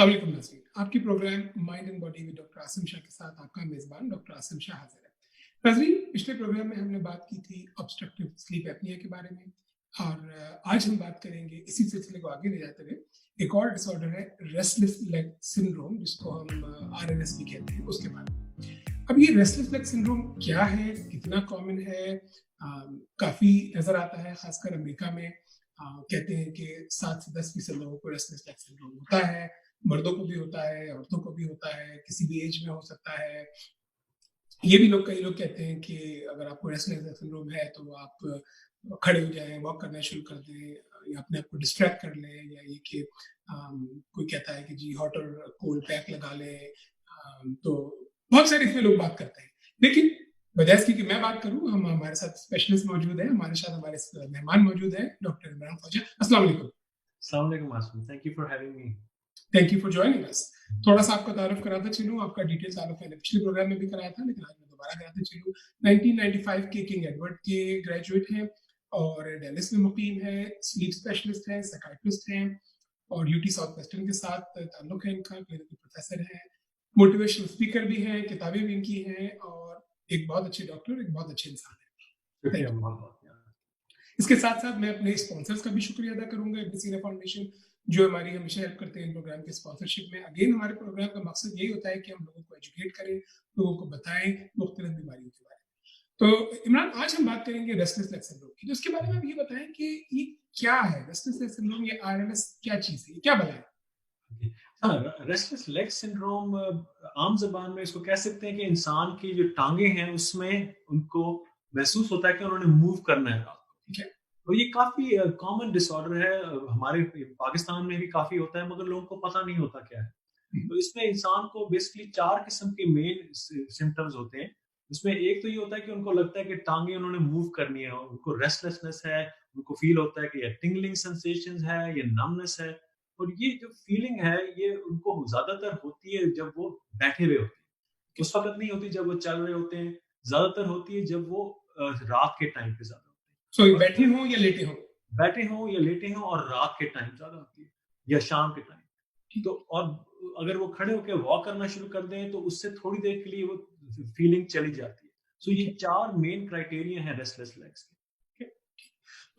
अस्सलाम वालेकुम नाज़रीन, आपकी program mind and body with doctor Asim Shah के साथ आपका मेज़बान डॉक्टर आसिम शाह हाज़िर है। नाज़रीन, पिछले प्रोग्राम में हमने बात की थी ऑब्स्ट्रक्टिव स्लीप एपनिया के बारे में और आज हम बात करेंगे इसी सिलसिले को आगे ले जाते हुए एक और डिसऑर्डर है रेस्टलेस लेग सिंड्रोम जिसको हम आरएलएस भी कहते हैं उसके बारे में। अब ये रेस्टलेस लेग सिंड्रोम क्या है, कितना कॉमन है, काफ़ी नज़र आता है ख़ासकर अमेरिका में। कहते हैं कि 7 से 10% लोगों को रेस्टलेस लेग सिंड्रोम होता है। मर्दों को भी होता है, औरतों को भी होता है, किसी भी एज में हो सकता है। ये भी लोग कई लोग कहते हैं कि अगर आपको रेस्टलेस सिंड्रोम है तो आप खड़े हो जाएँ, वॉक करना शुरू कर दें या अपने आप को डिस्ट्रैक्ट कर लें, या ये कि कोई कहता है कि जी हॉट और कोल्ड पैक लगा लें। तो बहुत सारे इसमें लोग बात करते हैं। लेकिन बजाय इसकी कि मैं बात करूँ, हमारे साथ स्पेशलिस्ट मौजूद हैं, हमारे साथ हमारे मेहमान मौजूद हैं, डॉक्टर इमरान ख्वाजा। अस्सलाम वालेकुम। अस्सलाम वालेकुम Asim, thank you for having me. Thank you for joining us. थोड़ा सा आपका तारुफ कराता चलूँ, आपका डिटेल्स तारुफ मैंने पिछले प्रोग्राम में भी कराया था, लेकिन आज मैं दोबारा कराते चलूँ। 1995 के किंग एडवर्ड के ग्रेजुएट हैं और डेलिस में मुकीम है, स्लीप स्पेशलिस्ट हैं, साइकियाट्रिस्ट हैं और यूटी साउथ वेस्टर्न के साथ ताल्लुक है इनका, क्लिनिकल प्रोफेसर हैं, मोटिवेशनल स्पीकर भी हैं, किताबें भी इनकी हैं और एक बहुत अच्छे डॉक्टर, एक बहुत अच्छे इंसान हैं। शुक्रिया थैंक यू। बहुत-बहुत। इसके साथ-साथ मैं अपने स्पॉन्सर्स का भी शुक्रिया अदा करूँगा, इब्न सीना फाउंडेशन, जो हमारी हमेशा हेल्प करते हैं इन प्रोग्राम के स्पॉन्सरशिप में। अगेन हमारे प्रोग्राम का मकसद यही होता है कि हम लोगों को एजुकेट करें, लोगों को बताएँ मुख्तलिफ बीमारियों के बारे में। तो इमरान, आज हम बात करेंगे रेस्टलेस लेग सिंड्रोम की। तो इसके बारे में आप ये बताएँ कि ये क्या है? रेस्टलेस लेग सिंड्रोम, ये आरएलएस क्या चीज़ है? ये क्या बला है? हाँ, रेस्टलेस लेग सिंड्रोम आम ज़बान में इसको कह सकते हैं कि इंसान की जो टाँगें हैं उसमें उनको महसूस होता है कि उन्होंने मूव करना है रात को। ठीक है? तो ये काफ़ी कॉमन डिसऑर्डर है, हमारे पाकिस्तान में भी काफ़ी होता है मगर लोगों को पता नहीं होता क्या है। हुँ, तो इसमें इंसान को बेसिकली 4 किस्म के मेन सिम्पटम्स होते हैं। उसमें एक तो ये होता है कि उनको लगता है कि टाँगें उन्होंने मूव करनी है, उनको रेस्टलेसनेस है, उनको फ़ील होता है कि ये टिंगलिंग सेंसेशंस है, ये नमनेस है। और ये जो फ़ीलिंग है ये उनको ज़्यादातर होती है जब वो बैठे हुए होते हैं। उस वक़्त नहीं होती जब वो चल रहे होते हैं, ज़्यादातर होती है जब वो रात के टाइम पे ज़्यादा होती सो ये है। बैठे और हों या लेटे हों? बैठे हों या लेटे हों और रात के टाइम ज़्यादा होती है या शाम के टाइम। ठीक। तो और अगर वो खड़े होके वॉक करना शुरू कर दें तो उससे थोड़ी देर के लिए वो फीलिंग चली जाती है। सो ठीक ये है। 4 मेन क्राइटेरिया हैं रेस्टलेस लेग्स के। ठीक है।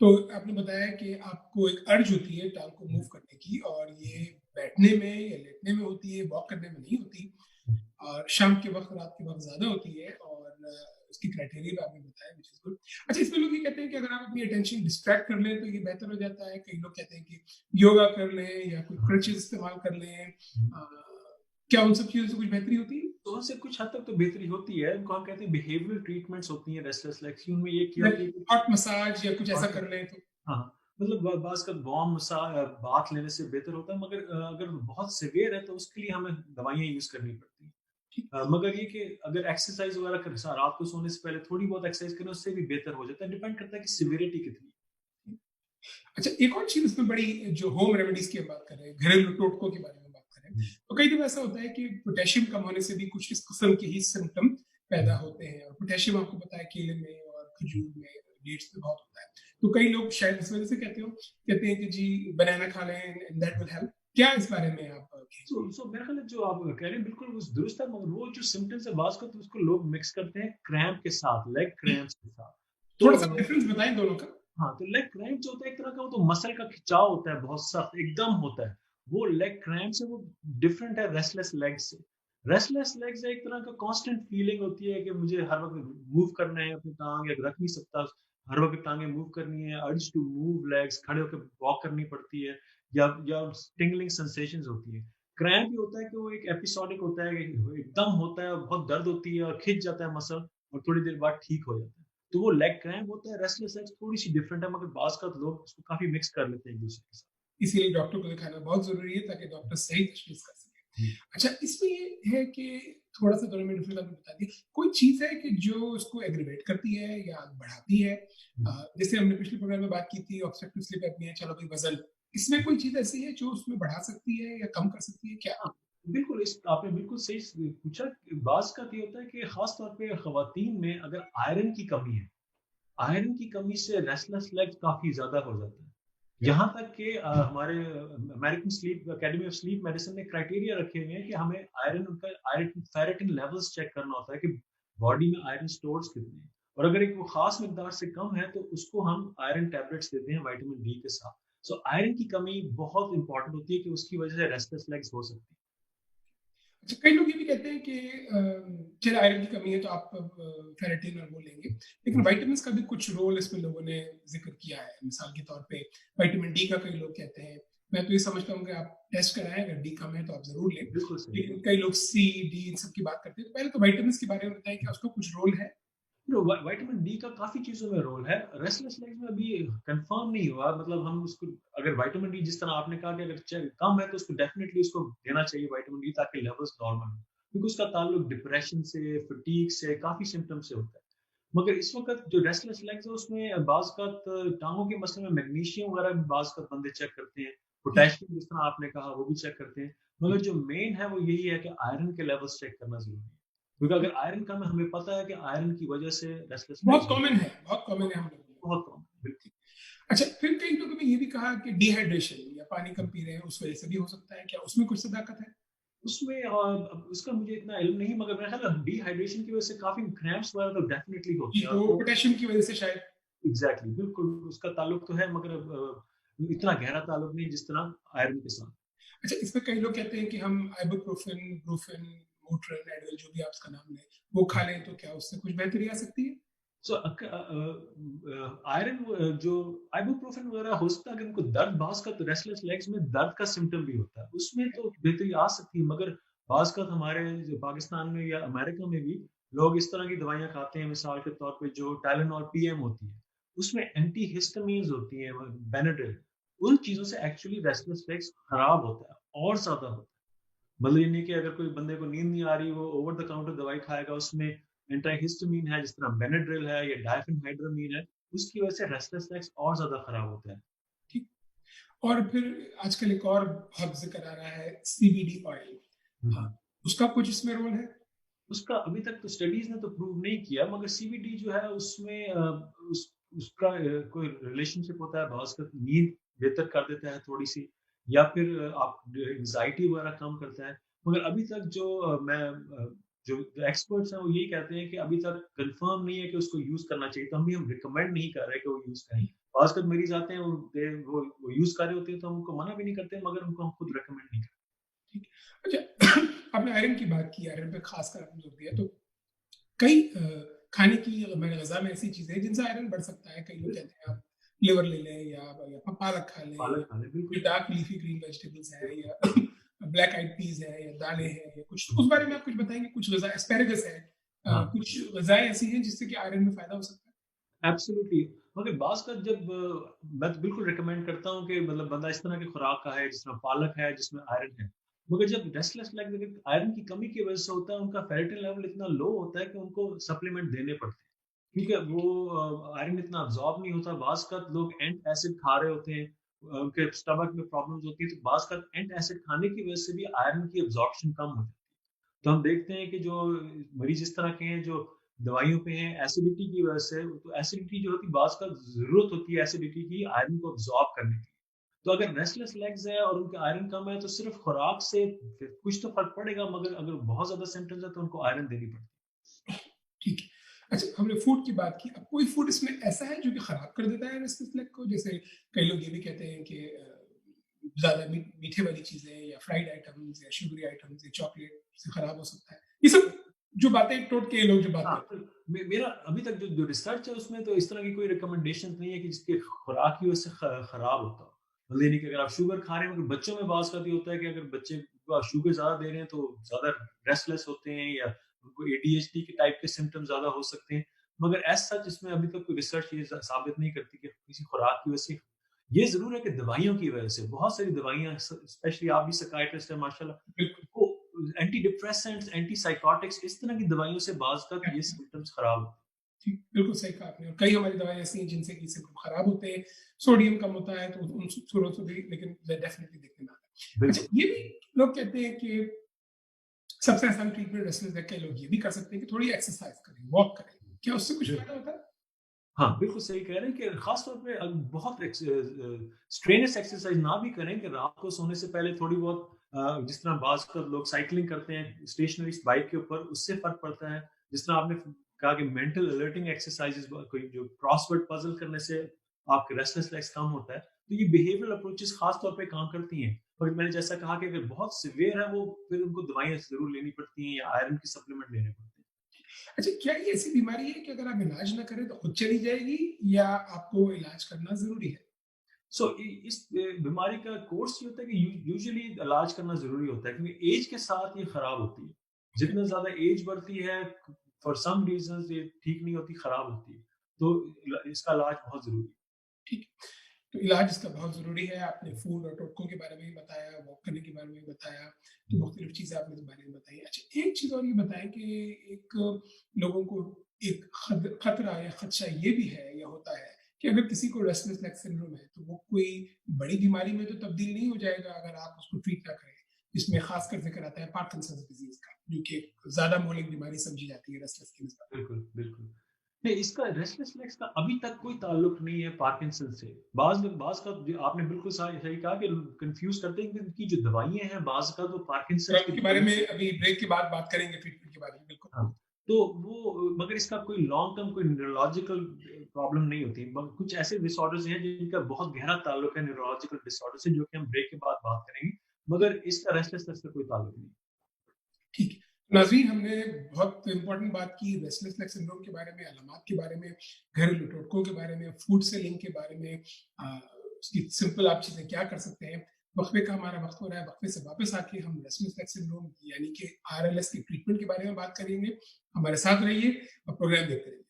तो आपने बताया कि आपको एक अर्ज होती है टांग को मूव करने की और ये बैठने में या लेटने में होती है, वॉक करने में नहीं होती और शाम के वक़्त, रात के वक़्त ज़्यादा होती है और उसकी क्राइटेरिया भी आपने बताया व्हिच इज़ गुड। अच्छा, इसमें लोग ये कहते हैं कि अगर आप अपनी अटेंशन डिस्ट्रैक्ट कर लें तो ये बेहतर हो जाता है। कई लोग कहते हैं कि योगा कर लें या कोई क्रचेज़ इस्तेमाल कर लें। क्या उन सब चीज़ों से कुछ बेहतरी होती है? तो उनसे कुछ हद तक तो बेहतरी होती है। उनको हम कहते हैं बिहेवियरल ट्रीटमेंट्स होती हैं रेस्टलेस लेग्स की। उनमें ये किया लाइक होती है कि हॉट मसाज या कुछ ऐसा कर लें तो? हाँ, मतलब बाज़ का वार्म बाथ लेने से बेहतर होता है मगर अगर बहुत सीवियर है तो उसके लिए हमें दवाइयाँ यूज़ करनी पड़ती हैं। ठीक। मगर ये कि अगर एक्सरसाइज़ वगैरह कर रात को सोने से पहले थोड़ी बहुत एक्सरसाइज़ करें उससे भी बेहतर हो जाता है। डिपेंड करता है कि सीवियरिटी कितनी है। अच्छा, एक और चीज़ इसमें बड़ी, जो होम रेमेडीज़ की हम बात कर रहे हैं, घरेलू टोटकों के बारे में बात करें, हुँ, तो कई दफ़ा ऐसा होता है कि पोटेशियम कम होने से भी कुछ इस किस्म के ही सिम्पटम पैदा होते हैं और पोटेशियम आपको पता है केले में और खजूर में, डेट्स में बहुत होता है। तो कई लोग शायद इस वज़ह से कहते हैं कि जी बनाना खा लें एंड दैट विल हेल्प। क्या इस बारे में आप कहेंगे? सो मेरा ख़्याल है जो आप कह रहे हैं बिल्कुल वो दुरुस्त है मगर वो जो सिम्पटम्स है बाज़ का तो उसको लोग मिक्स करते हैं क्रैम्प के साथ, लेग क्रैम्प्स के साथ। तो थोड़ा-सा डिफरेंस बताएँ दोनों का? हाँ, तो लेग क्रैम्प जो होता है एक तरह का वो तो मसल का खिंचाव होता है बहुत सख्त, एकदम होता है। वो लेग क्रैम्प से वो डिफरेंट है रेस्टलेस लेग्स से। रेस्टलेस लेग्स एक तरह का कांस्टेंट फीलिंग होती है कि मुझे हर वक़्त मूव करना है अपनी टाँग या रख नहीं सकता, हर वक़्त टाँगें मूव करनी है, अर्ज टू मूव लेग्स, खड़े होके वॉक करनी पड़ती है या टिंगलिंग सेंसेशंस होती है। क्रैम्प ये होता है कि वो एक एपिसोडिक होता है, एकदम होता है, बहुत दर्द होती है और खिंच जाता है मसल और थोड़ी देर बाद ठीक हो जाता है। तो वो लेग क्रैम्प होता है, रेस्टलेस लेग्स थोड़ी-सी डिफरेंट है मगर बाज़ का लोग उसको काफ़ी मिक्स कर लेते हैं एक-दूसरे के साथ। इसीलिए डॉक्टर को दिखाना बहुत ज़रूरी है ताकि डॉक्टर सही तशख़ीस कर सकें। हुँ, अच्छा, इसमें ये है कि थोड़ा-सा दोनों में डिफरेंस आपने बता दिया। कोई चीज़ है कि जो उसको एग्रीवेट करती है या बढ़ाती है? हुँ। जैसे हमने पिछले प्रोग्राम में बात की थी ऑब्स्ट्रक्टिव स्लीप एपनिया, चलो भाई वज़न, इसमें कोई चीज़ ऐसी है जो उसमें बढ़ा सकती है या कम कर सकती है क्या? हाँ, बिल्कुल इस आपने बिल्कुल सही पूछा। बाज़ का ये होता है कि ख़ास तौर पे ख़वातीन में अगर आयरन की कमी है, आयरन की कमी से रेस्टलेस लेग्स काफ़ी ज़्यादा हो जाता है। यहाँ तक कि हमारे American sleep academy of sleep medicine ने क्राइटेरिया रखे हुए हैं कि हमें आयरन फेरेटिन लेवल्स चेक करना होता है कि बॉडी में आयरन स्टोर्स कितने हैं, और अगर एक वो खास मिकदार से कम है तो उसको हम आयरन टैबलेट्स देते हैं विटामिन डी के साथ। सो आयरन की कमी बहुत इंपॉर्टेंट होती है कि उसकी वजह से रेस्टलेस लेग्स हो सकती अच्छा, कई लोग ये भी कहते हैं कि चलो आयरन की कमी है तो आप फेरेटिन और वो लेंगे, लेकिन है। विटामिन्स का भी कुछ रोल इसमें लोगों ने जिक्र किया है। मिसाल के तौर पे विटामिन डी का कई लोग कहते हैं। मैं तो ये समझता हूँ कि आप टेस्ट कराएं, अगर डी कम है तो आप जरूर लें। बिल्कुल सही। लेकिन कई लोग सी डी इन सब की बात करते हैं, तो पहले तो विटामिन्स के बारे में बताएं कि उसका कुछ रोल है। विटामिन डी का काफ़ी चीज़ों में रोल है। रेस्टलेस लेग्स में अभी कंफर्म नहीं हुआ, मतलब हम उसको अगर विटामिन डी जिस तरह आपने कहा कि अगर कम है तो उसको डेफिनिटली उसको देना चाहिए विटामिन डी, ताकि लेवल्स नॉर्मल हो। क्योंकि उसका ताल्लुक डिप्रेशन से, फटीग से, काफ़ी सिम्पटम्स से होता है। मगर इस वक़्त जो रेस्टलेस लेग्स है उसमें बाज़-औक़ात टाँगों के मसले में मैग्नीशियम वग़ैरह भी बाज़-औक़ात बंदे चेक करते हैं। ठीक। पोटेशियम जिस तरह आपने कहा वो भी चेक करते हैं। मगर जो मेन है वो यही है कि आयरन के लेवल्स चेक करना ज़रूरी है। क्योंकि अगर आयरन कम है, हमें पता है कि आयरन की वजह से रेस्टलेस बहुत लेग्स हो, कॉमन है, बहुत कॉमन है हम लोगों में। बहुत कम, बिल्कुल। अच्छा, फिर कई लोगों ने ये भी कहा कि डिहाइड्रेशन या पानी कम पी रहे हैं उस वजह से भी हो सकता है। क्या उसमें कुछ सदाकत है? उसमें अब उसका मुझे इतना इल्म नहीं, मगर मेरा ख्याल है डिहाइड्रेशन की वजह से काफ़ी क्रैम्प्स वगैरह तो डेफिनिटली जी, होते हैं, तो और वो पोटेशियम की वजह से शायद। एग्ज़ैक्टली बिल्कुल उसका ताल्लुक तो है, मगर इतना गहरा ताल्लुक नहीं जिस तरह आयरन के साथ। अच्छा, इसमें कई लोग कहते हैं कि हम आइबुप्रोफेन, ब्रूफेन, मोट्रिन, एडविल जो भी आप उसका नाम लें, वो खा लें तो क्या उससे कुछ बेहतरी आ सकती है? सो आयरन जो आइबुप्रोफेन वगैरह हो सकता है, अगर उनको दर्द बाज़ का तो रेस्टलेस लेग्स में दर्द का सिम्पटम भी होता है, उसमें तो बेहतरी आ सकती है, मगर बाज़ का हमारे जो पाकिस्तान में या अमेरिका में भी लोग इस तरह की दवाइयाँ खाते हैं, मिसाल के तौर पे जो टाइलेनॉल पीएम होती है, उसमें एंटी हिस्टामिन्स होती हैं, बेनाड्रिल, उन चीज़ों से एक्चुअली रेस्टलेस लेग्स खराब होता है और ज़्यादा होता है। मतलब ये नहीं कि अगर कोई बंदे को नींद नहीं आ रही, वो ओवर द काउंटर दवाई खाएगा, उसमें एंटाइहिस्टामिन है, जिस तरह बेनाड्रिल है या डायफेनहाइड्रामीन है, उसकी वजह से रेस्टलेस लेग्स और ज़्यादा खराब होता है। ठीक। और फिर आजकल एक और बहुत ज़िक्र आ रहा है सीबीडी ऑयल। हुँ, हाँ, हुँ। उसका कुछ इसमें रोल है? उसका अभी तक तो स्टडीज़ ने तो प्रूव नहीं किया, मगर सीबीडी जो है उसमें उसका कोई रिलेशनशिप होता है, बाज़ का नींद बेहतर कर देता है थोड़ी-सी, या फिर आप एंग्ज़ायटी वगैरह कम करता है। मगर अभी तक जो एक्सपर्ट्स हैं वो यही कहते हैं कि अभी तक कन्फर्म नहीं है कि उसको यूज़ करना चाहिए, तो हम रिकमेंड नहीं कर रहे कि वो यूज़ करें। बाज़ मरीज़ आते हैं, वो यूज़ कर रहे होते हैं, तो हम उनको मना भी नहीं करते, मगर उनको हम खुद रिकमेंड नहीं करते। ठीक। अच्छा, आपने आयरन की बात की, आयरन पे खासकर आपने जोर दिया, तो कई खाने की हमारे ग़िज़ा में ऐसी चीज़ें हैं जिनसे आयरन बढ़ सकता है। कई लोग कहते हैं आप लिवर ले लें या पालक खा लें, या पालक खा लें, जो बिल्कुल। डार्क लीफी ग्रीन वेजिटेबल्स हैं, या ब्लैक आइड पीस है, या दालें हैं, या कुछ, तो उस बारे में आप कुछ बताएँगे? कुछ ग़िज़ा एस्पैरेगस है, हाँ। कुछ ग़िज़ाएँ ऐसी हैं जिससे कि आयरन में फ़ायदा हो सकता है? एब्सोल्युटली। मगर बाज़ का जब मैं तो बिल्कुल रिकमेंड करता हूँ कि मतलब बंदा इस तरह की खुराक का है, जिस तरह पालक है, जिसमें आयरन है। मगर जब रेस्टलेस लेग अगर आयरन की कमी की वजह से होता है, उनका फेरेटिन लेवल इतना लो होता है कि उनको सप्लीमेंट देने पड़ते हैं। ठीक। क्योंकि वो आयरन इतना अब्ज़ॉर्ब नहीं होता। बाज़ का लोग एंट एसिड खा रहे होते हैं, उनके स्टमक में प्रॉब्लम्स होती है, तो बाज़ का एंट एसिड खाने की वजह से भी आयरन की अब्ज़ॉर्प्शन कम हो जाती है। तो हम देखते हैं कि जो मरीज़ इस तरह के हैं जो दवाइयों पे हैं एसिडिटी की वजह से, तो एसिडिटी जो होती है बाज़ का ज़रूरत होती है एसिडिटी की आयरन को अब्ज़ॉर्ब करने की। तो अगर रेस्टलेस लेग्स है और उनका आयरन कम है, तो सिर्फ़ खुराक से कुछ तो फ़र्क पड़ेगा, मगर अगर बहुत ज़्यादा सिम्पटम्स है तो उनको आयरन देनी पड़ती है। ठीक है। अच्छा, हमने फूड की बात की, अब कोई फूड इसमें ऐसा है जो कि खराब कर देता है रेस्टलेस लेग को? जैसे कई लोग ये भी कहते हैं कि ज़्यादा मीठे वाली चीज़ें या फ्राइड आइटम्स या शुगरी आइटम्स या चॉकलेट से खराब हो सकता है। ये सब जो बातें टोटके लोग जो बात हाँ, करते तो मेरा अभी तक जो रिसर्च है उसमें तो इस तरह की कोई रिकमेंडेशन नहीं है कि जिसकी खुराक की वजह से खराब होता हो। मतलब ये नहीं कि अगर आप शुगर खा रहे हैं, मगर बच्चों में बाज़ ये होता है कि अगर बच्चे को आप शुगर ज़्यादा दे रहे हैं तो ज़्यादा रेस्टलेस होते हैं, या उनको एडीएचडी के टाइप के सिम्पटम्स ज़्यादा हो सकते हैं। मगर एज़ सच इसमें अभी तक कोई रिसर्च ये साबित नहीं करती कि किसी खुराक की वजह से। ये ज़रूर है कि दवाइयों की वजह से बहुत सारी दवाइयाँ, स्पेशली आप भी साइकियाट्रिस्ट हैं माशाल्लाह, हैं। बिल्कुल। वो एंटी डिप्रेसेंट्स, एंटी साइकोटिक्स, इस तरह की दवाइयों से बाज़ का ये सिम्पटम्स खराब होते ठीक, बिल्कुल सही कहा आपने। और कई हमारी दवाएँ ऐसी हैं जिनसे कि सिम्पटम खराब होते हैं, सोडियम कम होता है तो उन सूरों से भी, लेकिन डेफिनिटली देखने में आता हैं। है। अच्छा, बिल्कुल। ये भी लोग कहते हैं कि सबसे आसान ट्रीटमेंट रेस्टलेस लेग के लोग ये भी कर सकते हैं कि थोड़ी एक्सरसाइज करें, वॉक करें। क्या उससे कुछ फ़ायदा होता है? हाँ, बिल्कुल सही कह रहे हैं कि ख़ास तौर पे बहुत स्ट्रेनस एक्सरसाइज़ ना भी करें कि रात को सोने से पहले थोड़ी बहुत जिस तरह बाज़ का लोग साइक्लिंग करते हैं स्टेशनरी बाइक के ऊपर, उससे फ़र्क पड़ता है। जिस तरह आपने कहा कि मेंटल अलर्टिंग एक्सरसाइज़ेज़ कोई जो क्रॉसवर्ड पज़ल करने से आपके रेस्टलेस लेग्स कम होता है, तो ये बिहेवियरल अप्रोचेज़ ख़ास तौर पे काम करती हैं। और मैंने जैसा कहा कि अगर बहुत सीवियर है वो फिर उनको दवाइयाँ ज़रूर लेनी पड़ती हैं या आयरन की सप्लीमेंट लेने पड़ते हैं। अच्छा, क्या ये ऐसी बीमारी है कि अगर आप इलाज ना करें तो खुद चली जाएगी या आपको इलाज करना ज़रूरी है? सो इस बीमारी का कोर्स ये होता है कि यूजुअली इलाज करना ज़रूरी होता है क्योंकि एज के साथ ये खराब होती है। ओके, जितना ज़्यादा एज बढ़ती है फॉर सम रीज़न्स ये ठीक नहीं होती, खराब होती है। तो इसका इलाज बहुत ज़रूरी है। ठीक है। तो इलाज इसका बहुत ज़रूरी है। आपने फूड और टोटकों के बारे में भी बताया, वॉक करने के बारे में भी बताया, तो मुख्तलिफ़ चीज़ें आपने इस बारे में बताई। अच्छा, एक चीज़ और ये बताएँ कि एक लोगों को एक खतरा या खदशा ये भी है या होता है कि अगर किसी को रेस्टलेस लेग सिंड्रोम है, तो वो कोई बड़ी बीमारी में तो तब्दील नहीं हो जाएगा अगर आप उसको ट्रीट ना करें। इसमें ख़ासकर ज़िक्र आता है पार्किंसंस डिज़ीज़ का, जो कि एक ज़्यादा मौलिक बीमारी समझी जाती है रेस्टलेस की निस्बत। बिल्कुल, बिल्कुल। नहीं, इसका रेस्टलेस लेग्स का अभी तक कोई ताल्लुक नहीं है पार्किंसन से। बाज़ का जो आपने बिल्कुल सही सही कहा कि कन्फ्यूज़ करते हैं कि इनकी जो दवाइयाँ हैं, बाज़ का तो और पार्किंसन्स की उसके बारे दवाइयों में से अभी ब्रेक के बाद बात करेंगे ट्रीटमेंट के बारे में, बिल्कुल। हाँ, तो वो मगर इसका कोई लॉन्ग टर्म कोई न्यूरोलॉजिकल प्रॉब्लम नहीं होती। मगर कुछ ऐसे डिसऑर्डर्स हैं जिनका बहुत गहरा ताल्लुक है न्यूरोलॉजिकल डिसऑर्डर से जो कि हम ब्रेक के बाद बात करेंगे। मगर इसका रेस्टलेसनेस से कोई ताल्लुक नहीं। ठीक है। नाज़रीन, हमने बहुत इम्पोर्टेंट बात की रेस्टलेस लेग सिंड्रोम के बारे में, अलामात के बारे में, घरेलू टोटकों के बारे में, फूड से लिंक के बारे में, उसकी सिंपल आप चीज़ें क्या कर सकते हैं। वक्फे का हमारा वक्त हो रहा है, वक्फे से वापस आके हम रेस्टलेस लेग सिंड्रोम यानी कि आरएलएस की ट्रीटमेंट के बारे में बात करेंगे। हमारे साथ रहिए और प्रोग्राम देखते रहिए।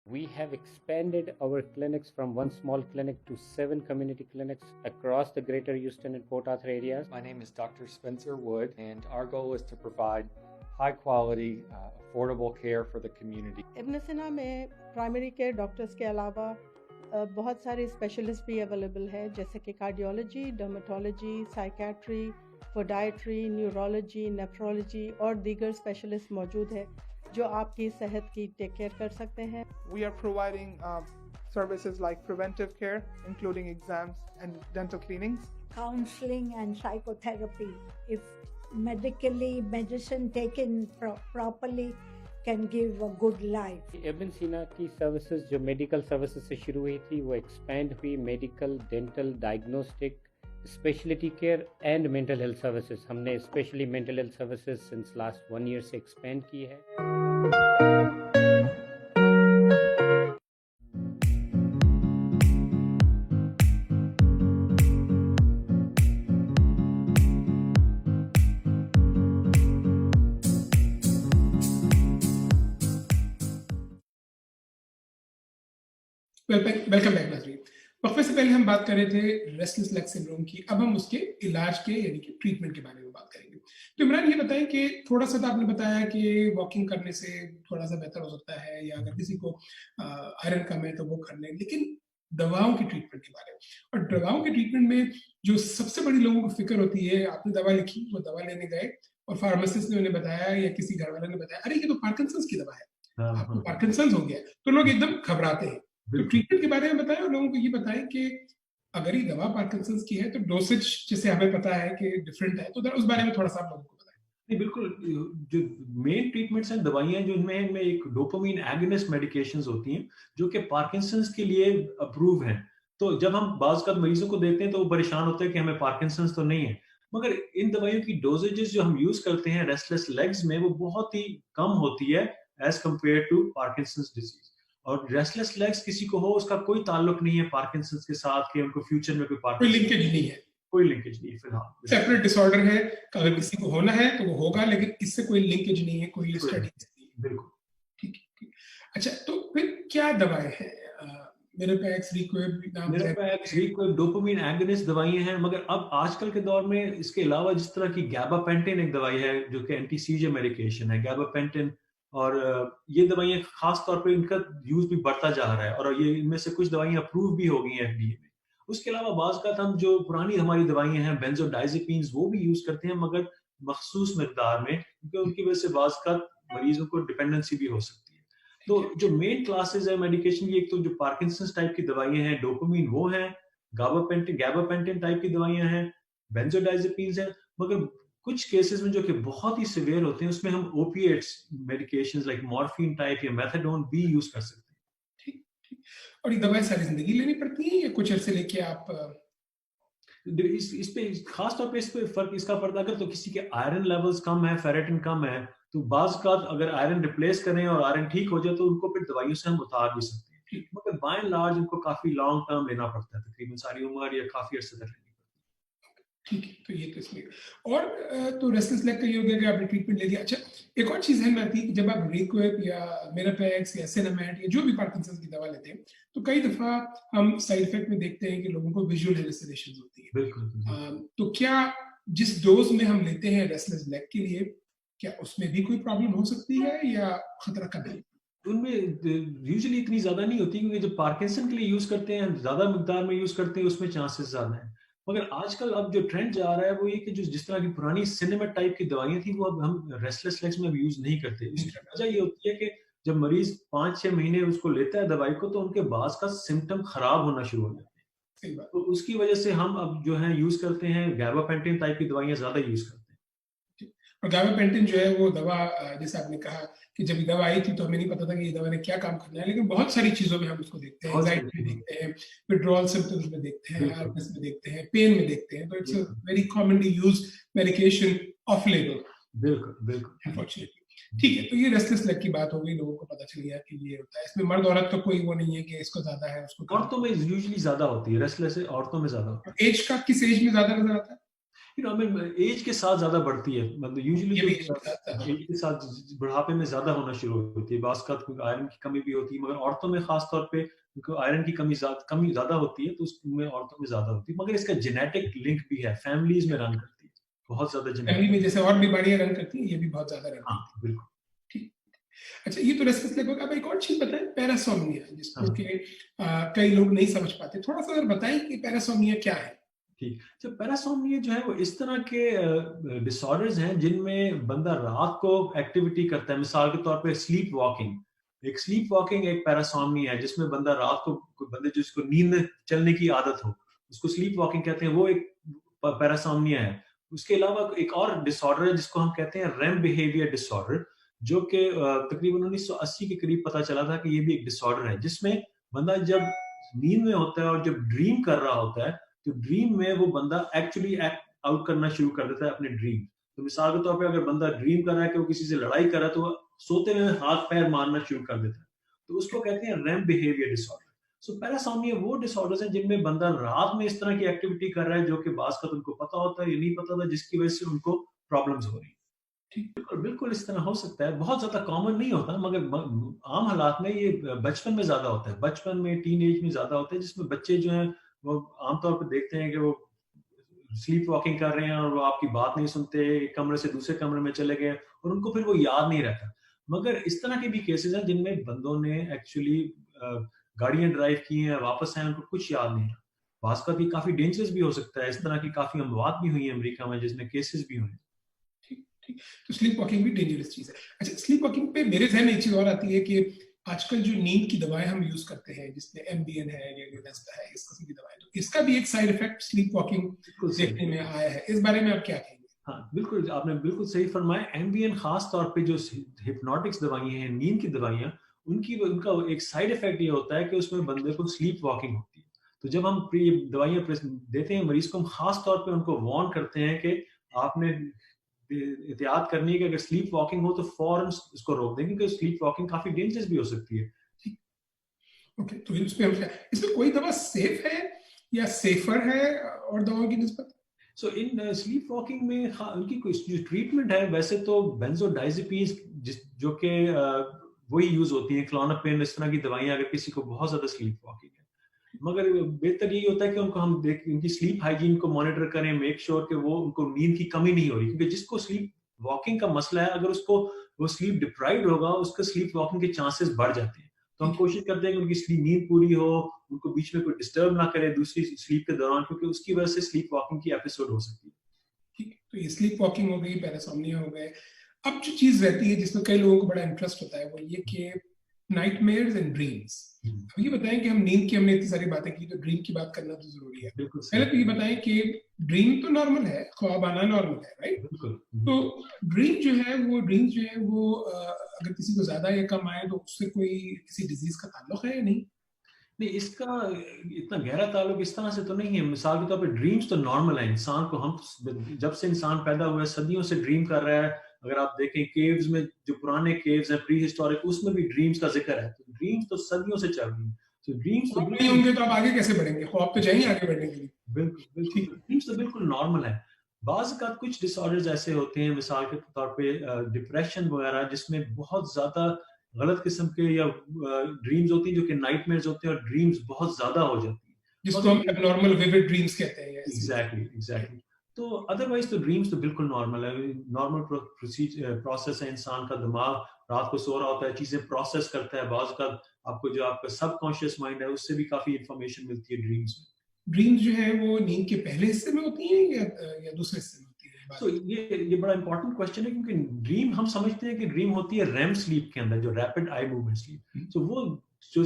We have expanded our clinics from one small clinic to 7 community clinics across the greater Houston and Port Arthur areas. My name is Dr. Spencer Wood, and our goal is to provide high quality, affordable care for the community. इब्न सिना में primary care doctors के अलावा बहुत सारे specialist भी available है, जैसे कि cardiology, dermatology, psychiatry, podiatry, neurology, nephrology और दीगर स्पेशलिस्ट मौजूद है जो आपकी सेहत की टेक केयर कर सकते हैं। We are providing services like preventive care, including exams and dental cleanings. Counseling and psychotherapy. If medicine taken properly can give a good life. इब्न सीना की सर्विसेज जो मेडिकल सर्विसेज से शुरू हुई थी वो एक्सपेंड हुई medical, dental, diagnostic, speciality care and mental health services. हमने specially mental health services since last 1 year से एक्सपेंड की है। वेलकम बैक नाज़रीन। वक्फे से पहले हम बात कर रहे थे रेस्टलेस लेग सिंड्रोम की, अब हम उसके इलाज के यानी कि ट्रीटमेंट के बारे में बात करेंगे। तो इमरान, ये बताएं कि थोड़ा-सा तो आपने बताया कि वॉकिंग करने से थोड़ा-सा बेहतर हो सकता है या अगर किसी को आयरन कम है तो वो कर लें, लेकिन दवाओं की ट्रीटमेंट के बारे में और दवाओं के ट्रीटमेंट में जो सबसे बड़ी लोगों को फ़िक्र होती है, आपने दवा लिखी, वो दवा लेने गए और फार्मासिस्ट ने उन्हें बताया या किसी घरवाले ने बताया, "अरे! ये तो पार्किंसंस की दवा है, हाँ, आपको हाँ, पार्किंसंस हो गया है।" तो लोग एकदम घबराते हैं। तो बिल्कुल। ट्रीटमेंट के बारे में बताएं और लोगों को ये बताएं कि अगर ये दवा पार्किंसंस की है तो डोसेज जैसे हमें पता है कि डिफरेंट है, तो उस बारे में थोड़ा सा आप लोगों को बताएं। नहीं, बिल्कुल जो मेन ट्रीटमेंट्स हैं दवाइयाँ जो इनमें एक डोपामाइन एगोनिस्ट मेडिकेशंस होती हैं जो कि पार्किंसंस के लिए अप्रूव हैं। तो जब हम बाज़ का मरीजों को देते हैं तो वो परेशान होते हैं कि हमें पार्किंसंस तो नहीं है। मगर इन दवाइयों की डोजेजेस जो हम यूज़ करते हैं रेस्टलेस लेग्स में वो बहुत ही कम होती है as compared to Parkinson's disease. और रेस्टलेस लेग्स किसी को हो उसका कोई ताल्लुक नहीं है पार्किंसंस के साथ कि उनको फ्यूचर में कोई कोई पार्किंसंस लिंकेज नहीं है, कोई लिंकेज नहीं है फिलहाल। सेपरेट डिसऑर्डर है, अगर किसी को होना है तो वो होगा, लेकिन इससे कोई लिंकेज नहीं है, कोई बिल्कुल, स्टडी नहीं है। बिल्कुल। ठीक है, ठीक। अच्छा, तो फिर क्या दवाएँ हैं? मेरोपैक्स, रिक्वेब नाम है। मेरोपैक्स, कोई डोपामाइन एगोनिस्ट दवाइयाँ हैं, मगर अब आजकल के दौर में इसके अलावा जिस तरह की गैबापेंटिन एक दवाई है जो कि एंटी सीजर मेडिकेशन है, गैबापेंटिन और ये दवाइयाँ खास तौर पे इनका यूज भी बढ़ता जा रहा है और ये इनमें से कुछ दवाइयाँ अप्रूव भी हो गई हैं एफडीए में। उसके अलावा बाज़ का हम जो पुरानी हमारी दवाइयाँ हैं बेंजोडाइज़ेपिन्स वो भी यूज करते हैं मगर मखसूस मिकदार में, क्योंकि उनकी वजह से बाज़ का मरीजों को डिपेंडेंसी भी हो सकती है। तो जो मेन क्लासेस है मेडिकेशन की, एक तो जो पार्किंसंस टाइप की दवाइयाँ हैं, डोपामिन वो हैं, गाबापेंटिन टाइप की दवाइयाँ हैं, बेंजोडाइज़ेपिन्स हैं, मगर कुछ केसेस में जो कि बहुत ही सिवियर होते हैं उसमें हम opiates medications like morphine type या मेथाडोन भी यूज कर सकते हैं। ठीक ठीक। और ये दवाएं सारी जिंदगी लेनी पड़ती हैं या कुछ अरसे लेके आप इस पे खास तौर पे इस पे फर्क इसका पड़ता है अगर तो किसी के आयरन लेवल्स कम है, फेरेटिन कम है, तो बाज़ का अगर आयरन रिप्लेस करें और आयरन ठीक हो जाए तो उनको फिर दवाइयों से हम उतार भी सकते हैं। मगर बाय एंड लार्ज उनको काफी लॉन्ग टर्म लेना पड़ता है, तकरीबन सारी उम्र या काफी अरसे तक लेनी पड़ती है। ठीक है, तो ये तो इसमें और तो रेस्टलेस लेग का ये हो गया कि आपने ट्रीटमेंट ले लिया। अच्छा, एक और चीज़ है में आती है कि जब आप रेक्विप या मेरापेक्स या सिनेमेट या जो भी पार्किंसंस की दवा लेते हैं, तो कई दफ़ा हम साइड इफेक्ट में देखते हैं कि लोगों को विजुअल हेलुसिनेशंस होती है। बिल्कुल। तो क्या जिस डोज में हम लेते हैं रेस्टलेस लेग के लिए, क्या उसमें भी कोई प्रॉब्लम हो सकती है या खतरा कम है? उनमें यूजुअली इतनी ज्यादा नहीं होती, क्योंकि जब पार्किंसन के लिए यूज करते हैं, ज्यादा मिकदार में यूज करते हैं, उसमें चांसेस ज्यादा हैं। मगर आजकल अब जो ट्रेंड जा रहा है वो ये कि जो जिस तरह की पुरानी सिनेमेट टाइप की दवाइयां थी वो अब हम रेस्टलेस लेग्स में अब यूज नहीं करते। उसकी वजह ये होती है कि जब मरीज 5-6 महीने उसको लेता है दवाई को, तो उनके बाज़ का सिम्टम खराब होना शुरू हो जाते हैं। तो उसकी वजह से हम अब जो है यूज करते हैं गाबापेंटिन टाइप की दवाइयां ज्यादा यूज करते हैं। और गाबापेंटिन जो है वो दवा, जैसे आपने कहा कि जब ये दवा आई थी तो हमें नहीं पता था कि ये दवा ने क्या काम करना है, लेकिन बहुत सारी चीजों में हम उसको देखते हैं, एंजाइटी में देखते हैं, विड्रॉल सिम्पटम्स में देखते हैं, आर्टनेस में देखते हैं, पेन में देखते हैं। तो it's a very commonly used medication of label. बिल्कुल अनफॉर्चुनेटली। ठीक है, तो ये रेस्टलेस लेग की बात हो गई, लोगों को पता चल गया कि ये होता है। इसमें मर्द औरत तो कोई वो नहीं है कि इसको ज्यादा है उसको कम। औरतों में यूजुअली ज्यादा होती है, रेस्टलेस औरतों में ज्यादा होती है। एज का किस एज में ज्यादा नजर आता है? एज के साथ ज्यादा बढ़ती है, मतलब यूजुअली एज के साथ बुढ़ापे में ज्यादा होना शुरू होती है। बाज़ का आयरन की कमी भी होती है, मगर औरतों में खास तौर पे आयरन की कमी ज्यादा होती है, तो उसमें औरतों में ज्यादा होती है। मगर इसका जेनेटिक लिंक भी है, फैमिलीज में रन करती है बहुत ज्यादा। फैमिली में जैसे और बीमारियां रन करती हैं, ये भी बहुत ज्यादा रन करती है। बिल्कुल। ठीक। अच्छा, ये तो रेस्टलेस लेग होगा। अब एक और चीज बताएं, पैरासोमनिया, जिसको कि कई लोग नहीं समझ पाते, थोड़ा सा अगर बताएं कि पैरासोमनिया क्या है। ठीक, जब पैरासोमनिया जो है वो इस तरह के डिसऑर्डर्स हैं जिनमें बंदा रात को एक्टिविटी करता है। मिसाल के तौर पे स्लीप वॉकिंग एक पैरासोमनिया है, जिसमें बंदा रात को बंदे जिसको नींद में चलने की आदत हो, उसको स्लीप वॉकिंग कहते हैं, वो एक पैरासोमनिया है। उसके अलावा एक और डिसऑर्डर है जिसको हम कहते हैं रेम बिहेवियर डिसऑर्डर, जो कि तकरीबन 1980 के करीब पता चला था कि ये भी एक डिसऑर्डर है, जिसमें बंदा जब नींद में होता है और जब ड्रीम कर रहा होता है, तो ड्रीम में वो बंदा एक्चुअली एक्ट आउट करना शुरू कर देता है अपने ड्रीम। तो मिसाल के तौर पे अगर बंदा ड्रीम कर रहा है कि वो किसी से लड़ाई कर रहा है, तो वो सोते हुए हाथ पैर मारना शुरू कर देता है, तो उसको कहते हैं रेम बिहेवियर डिसऑर्डर। सो पैरासोमनिया वो डिसऑर्डर्स हैं जिनमें बंदा रात में इस तरह की एक्टिविटी कर रहा है जो कि बाज़ का उनको पता होता है या नहीं पता होता, जिसकी वजह से उनको प्रॉब्लम्स हो रही है। बिल्कुल इस तरह हो सकता है, बहुत ज्यादा कॉमन नहीं होता, मगर आम हालात में ये बचपन में ज्यादा होता है, बचपन में टीन एज में ज्यादा होता है, जिसमें बच्चे जो हैं वो आमतौर पर देखते हैं कि वो स्लीप वॉकिंग कर रहे हैं और वो आपकी बात नहीं सुनते, एक कमरे से दूसरे कमरे में चले गए और उनको फिर वो याद नहीं रहता। मगर इस तरह के भी केसेस हैं जिनमें बंदों ने एक्चुअली गाड़ियां ड्राइव की हैं, वापस आए, उनको कुछ याद नहीं रहा। बाज़ का भी काफी डेंजरस भी हो सकता है, इस तरह की काफी अमवात भी हुई है अमेरिका में, जिसमें केसेस भी हुए। ठीक, तो स्लीप वॉकिंग भी डेंजरस चीज है। अच्छा, स्लीप वॉकिंग पे मेरे ध्यान में एक चीज और आती है कि आजकल जो नींद की दवाएं हम यूज करते हैं, जिसमें एम्बियन है या है, इस किस्म की दवाएं, तो इसका भी एक साइड इफेक्ट स्लीप वॉकिंग देखने में आया है। इस बारे में आप क्या कहेंगे? हाँ, बिल्कुल, आपने बिल्कुल सही फरमाया। एम्बियन खास तौर पे जो हिप्नोटिक्स दवाइयां हैं, नींद की दवाइयां, उनका एक साइड इफेक्ट ये होता है कि उसमें बंदे को स्लीप वॉकिंग होती है। तो जब हम ये दवाइयां देते हैं मरीज को, हम खास तौर पे उनको वार्न करते हैं कि आपने एहतियात करनी है कि अगर स्लीप वॉकिंग हो तो फौरन उसको रोक दें, क्योंकि स्लीप वॉकिंग काफी डेंजरस भी हो सकती है। ओके, तो इसमें कोई दवा सेफ है या सेफर है और दवाओं की निस्बत? सो इन स्लीप वॉकिंग में उनकी कोई जो ट्रीटमेंट है, वैसे तो बेंजोडाइजेपिन्स जो कि वही यूज होती है, क्लोनापेन, इस तरह की दवाइयां, अगर किसी को बहुत ज्यादा स्लीप वॉकिंग है। मगर बेहतर यही होता है कि उनको हम उनकी स्लीप हाइजीन को मॉनिटर करें, मेक श्योर कि वो उनको नींद की कमी नहीं हो रही, क्योंकि जिसको स्लीप वॉकिंग का मसला है, अगर उसको वो स्लीप डिप्राइव्ड होगा, उसका स्लीप वॉकिंग के चांसेस बढ़ जाते हैं। तो हम कोशिश करते हैं कि उनकी स्लीप नींद पूरी हो, उनको बीच में कोई डिस्टर्ब ना करे दूसरी स्लीप के दौरान, क्योंकि उसकी वजह से स्लीप वॉकिंग की एपिसोड हो सकती है। ठीक है, तो ये स्लीप वॉकिंग हो गई, पैरासोम्निया हो गए। अब जो चीज रहती है जिसमें कई लोगों को बड़ा इंटरेस्ट होता है वो ये कि नाइटमेयर्स एंड ड्रीम्स। अब ये बताएं कि हम नींद की हमने इतनी सारी बातें की, तो ड्रीम की बात करना तो जरूरी है। बिल्कुल पहले तो ये सही। बताएं कि ड्रीम तो नॉर्मल है, ख्वाब आना नॉर्मल है, राइट? बिल्कुल। तो ड्रीम जो है वो अगर किसी को ज्यादा या कम आए तो उससे कोई किसी डिजीज का ताल्लुक है या नहीं? नहीं, इसका इतना गहरा ताल्लुक इस तरह से तो नहीं है। मिसाल के तौर पे ड्रीम्स तो नॉर्मल है, इंसान को, हम जब से इंसान पैदा हुआ है सदियों से ड्रीम कर रहा है। अगर आप देखें केव्स में, जो पुराने केव्स हैं प्री हिस्टोरिक, उसमें भी ड्रीम्स का जिक्र है। तो ड्रीम्स तो सदियों से चल रही है। तो ड्रीम्स तो ख्वाब नहीं होंगे तो आप आगे कैसे बढ़ेंगे? ख्वाब तो चाहिए आगे बढ़ने के लिए। बिल्कुल बिल्कुल, ड्रीम्स तो बिल्कुल नॉर्मल है। बाज़ का कुछ डिसऑर्डर्स ऐसे होते हैं, मिसाल के तौर पे डिप्रेशन वगैरह, जिसमें बहुत ज्यादा गलत किस्म के या ड्रीम्स होती हैं जो कि नाइटमेयर्स होते हैं, और ड्रीम्स बहुत ज्यादा हो जाती हैं, जिसको हम एबनॉर्मल विविड ड्रीम्स कहते हैं। एग्जैक्टली। तो अदरवाइज तो ड्रीम्स तो बिल्कुल नॉर्मल है। नॉर्मल प्रोसेस है, इंसान का दिमाग रात को सो रहा होता है, चीजें प्रोसेस करता है। बाज़ का आपको जो आपका सबकॉन्शियस माइंड है उससे भी काफी इंफॉर्मेशन मिलती है ड्रीम्स में। ड्रीम्स जो है वो नींद के पहले हिस्से में होती हैं या दूसरे हिस्से में होती है? तो ये बड़ा इंपॉर्टेंट क्वेश्चन है, क्योंकि ड्रीम हम समझते हैं कि ड्रीम होती है रेम स्लीप के अंदर, जो रैपिड आई मूवमेंट स्लीप। तो वो जो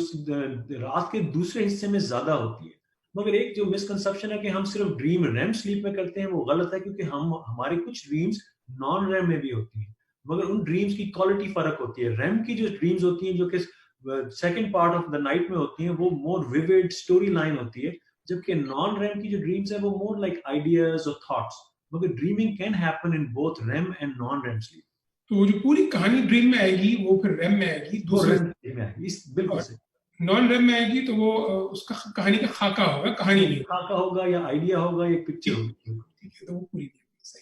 रात के दूसरे हिस्से में ज्यादा होती है। मगर एक जो मिसकंसेप्शन है कि हम सिर्फ ड्रीम रेम स्लीप में करते हैं, वो गलत है, क्योंकि हमारे कुछ ड्रीम्स नॉन रेम में भी होती हैं, मगर उन ड्रीम्स की क्वालिटी फर्क होती है। रेम की जो ड्रीम्स होती हैं, जो कि second part of the night में होती हैं, वो मोर विविड स्टोरी लाइन होती है, जबकि नॉन रेम की जो ड्रीम्स है वो मोर लाइक आइडियाज और थॉट्स। मगर dreaming can happen in both REM and non REM sleep. तो वो जो पूरी कहानी ड्रीम में आएगी वो फिर रेम में आएगी, दूसरे में आएगी, बिल्कुल सही। नॉन रेम में आएगी तो वो उसका कहानी का खाका होगा, कहानी नहीं खाका होगा या आइडिया होगा या पिक्चर होगी। ठीक है, तो वो पूरी सही।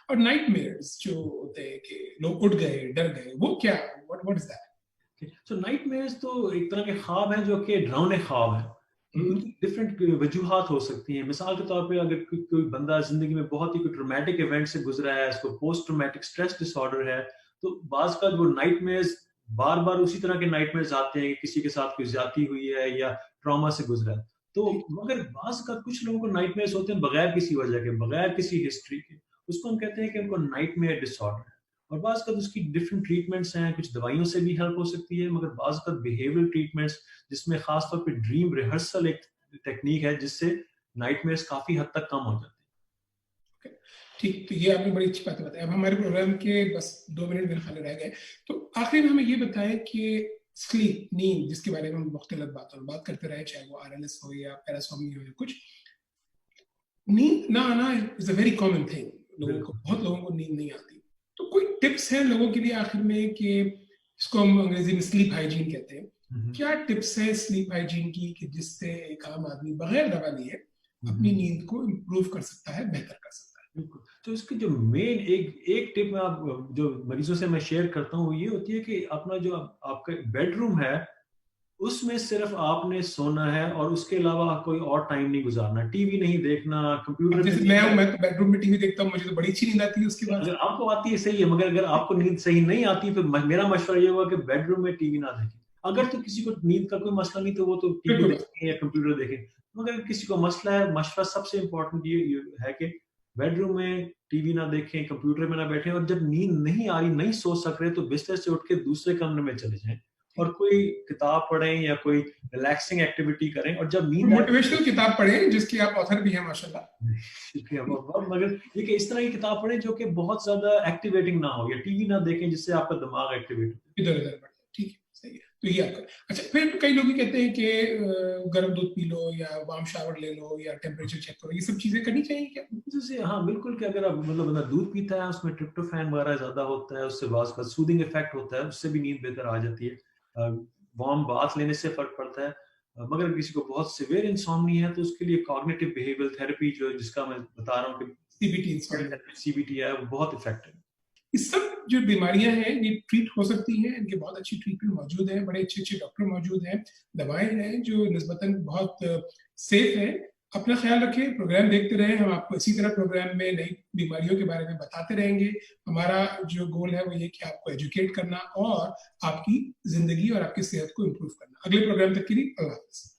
और नाइटमेयर्स जो होते हैं कि लोग उठ गए, डर गए, वो क्या, what is that? So nightmares तो एक तरह के ख्वाब हैं जो कि डरावने ख्वाब हैं। उनकी डिफरेंट वजूहात हो सकती हैं। मिसाल के तौर पे अगर कोई बंदा जिंदगी में बहुत ही कोई ट्रॉमेटिक इवेंट से गुजरा है, इसको पोस्ट ट्रॉमेटिक स्ट्रेस डिसऑर्डर है, तो बाज का वो नाइटमेयर्स बार बार उसी तरह के नाइटमेयर्स आते हैं कि किसी के साथ कोई ज्यादती हुई है या ट्रॉमा से गुजरा है। तो मगर बाज का कुछ लोगों को नाइटमेयर्स होते हैं बगैर किसी वजह के, बगैर किसी हिस्ट्री के, उसको हम कहते हैं कि उनको नाइटमेयर डिसऑर्डर है। और बाज़ का उसकी डिफरेंट ट्रीटमेंट्स हैं, कुछ दवाइयों से भी हेल्प हो सकती है, मगर बाज़ का बिहेवियरल ट्रीटमेंट्स, जिसमें खास तौर पे ड्रीम रिहर्सल एक टेक्निक है, जिससे नाइटमेयर्स काफी हद तक कम हो जाते हैं। ठीक, तो ये आपने बड़ी अच्छी बात बताई। अब हमारे प्रोग्राम के बस 2 मिनट मेरे ख्याल रह गए, तो आखिर में हमें ये बताएं कि स्लीप, नींद, जिसके बारे में हम मुख्तलिफ बात करते रहे, चाहे वो आरएलएस हो या पैरासोम्निया हो या कुछ, नींद ना आना is a very common thing. बहुत लोगों को नींद नहीं आती। तो कोई टिप्स हैं लोगों के लिए आखिर में कि इसको हम अंग्रेजी में स्लीप हाइजीन कहते हैं, क्या टिप्स है स्लीप हाइजीन की कि जिससे एक आम आदमी बगैर दवा लिए अपनी नींद को इम्प्रूव कर सकता है, बेहतर कर सकता है? बिल्कुल। तो इसकी जो मेन एक टिप मैं आप जो मरीजों से मैं शेयर करता हूँ, ये होती है कि अपना जो आपका बेडरूम है उसमें सिर्फ आपने सोना है, और उसके अलावा कोई और टाइम नहीं गुजारना। टीवी नहीं देखना, कंप्यूटर जैसे मैं तो बेडरूम में टीवी देखता हूँ, मुझे तो बड़ी अच्छी नींद आती है उसके बाद। अगर आपको आती है सही है, मगर अगर आपको नींद सही नहीं आती तो मेरा मशवरा ये होगा कि बेडरूम में टीवी ना देखें। अगर तो किसी को नींद का कोई मसला नहीं तो वो तो टीवी देखें या कंप्यूटर देखें, मगर किसी को मसला है, मशवरा सबसे इम्पोर्टेंट ये है कि बेडरूम में टीवी ना देखें, कंप्यूटर में ना बैठें, और जब नींद नहीं आ रही, नहीं सो सक रहे, तो बिस्तर से उठ के दूसरे कमरे में चले जाएं और कोई किताब पढ़ें या कोई रिलैक्सिंग एक्टिविटी करें। और जब नींद, मोटिवेशनल किताब पढ़ें जिसकी आप ऑथर भी हैं माशाल्लाह। मगर ये कि इस तरह की किताब पढ़ें जो कि बहुत ज्यादा एक्टिवेटिंग ना हो, या टीवी ना देखें जिससे आपका दिमाग एक्टिवेट हो, इधर उधर बढ़े। ठीक है, सही है। तो ये आपका अच्छा। फिर कई लोग कहते हैं कि गर्म दूध पी लो या वार्म शावर ले लो या टेम्परेचर चेक करो, ये सब चीजें करनी चाहिए क्या? जैसे हाँ बिल्कुल, कि अगर आप मतलब बंदा दूध पीता है उसमें ट्रिप्टोफैन वगैरह ज्यादा होता है, उससे बाज़ का सूदिंग इफेक्ट होता है, उससे भी नींद बेहतर आ जाती है। वार्म बाथ लेने से फर्क पड़ता है। मगर किसी को बहुत सिवियर इंसोम्निया है तो उसके लिए कॉग्निटिव बिहेवियरल थेरेपी, जो जिसका मैं बता रहा हूँ कि सीबीटी है, वो बहुत इफेक्टिव है। ये सब जो बीमारियां हैं ये ट्रीट हो सकती हैं, इनके बहुत अच्छी ट्रीटमेंट मौजूद है, बड़े अच्छे अच्छे डॉक्टर मौजूद हैं, दवाएं हैं जो निस्बतन बहुत सेफ है। अपना ख्याल रखें, प्रोग्राम देखते रहें। हम आपको इसी तरह प्रोग्राम में नई बीमारियों के बारे में बताते रहेंगे। हमारा जो गोल है वो ये कि आपको एजुकेट करना और आपकी जिंदगी और आपकी सेहत को इम्प्रूव करना। अगले प्रोग्राम तक के लिए अल्लाह हाफ़िज़।